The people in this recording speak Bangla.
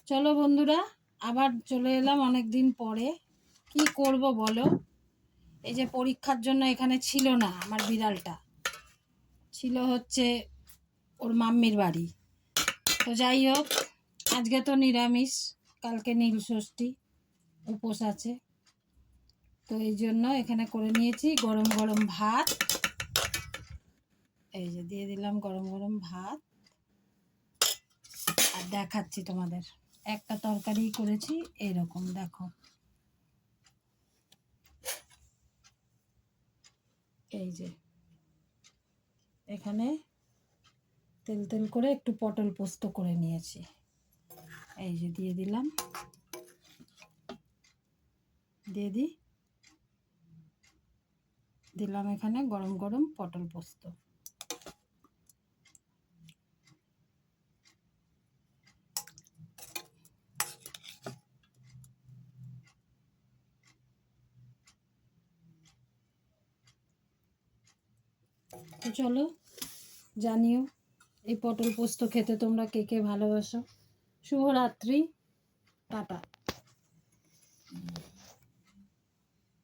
চলো বন্ধুরা, আবার চলে এলাম অনেক দিন পরে। কি করব বলো, এই যে পরীক্ষার জন্য এখানে ছিল না, আমার বিড়ালটা ছিল হচ্ছে ওর মাম্মির বাড়ি। তো যাই হোক, আজকে তো নিরামিষ, কালকে নীল ষষ্ঠী, উপোস আছে। তো এই জন্য এখানে করে নিয়েছি গরম গরম ভাত। এই যে দিয়ে দিলাম গরম গরম ভাত, আর দেখাচ্ছি তোমাদের। একটা তরকারি করেছি এরকম, দেখো। এই যে এখানে তেল তেল করে একটু পটল পোস্ত করে নিয়েছি। এই যে দিয়ে দিলাম, দিলাম এখানে গরম গরম পটল পোস্ত। তো চলো, জানিও এই পটল পোস্ত খেতে তোমরা কে কে ভালোবাসো। শুভরাত্রি, টাটা।